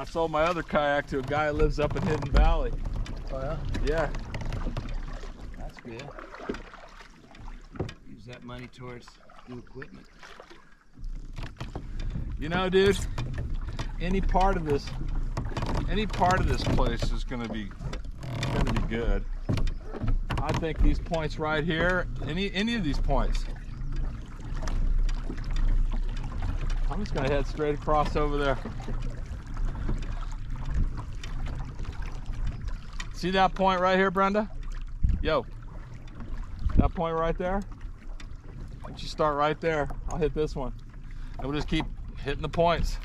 I sold my other kayak to a guy who lives up in Hidden Valley. Oh yeah? Yeah. That's good. Use that money towards new equipment. You know, dude, any part of this place is gonna be good. I think these points right here, any of these points. I'm just gonna head straight across over there. See that point right here, Brenda? Yo, that point right there? Why don't you start right there? I'll hit this one. And we'll just keep hitting the points.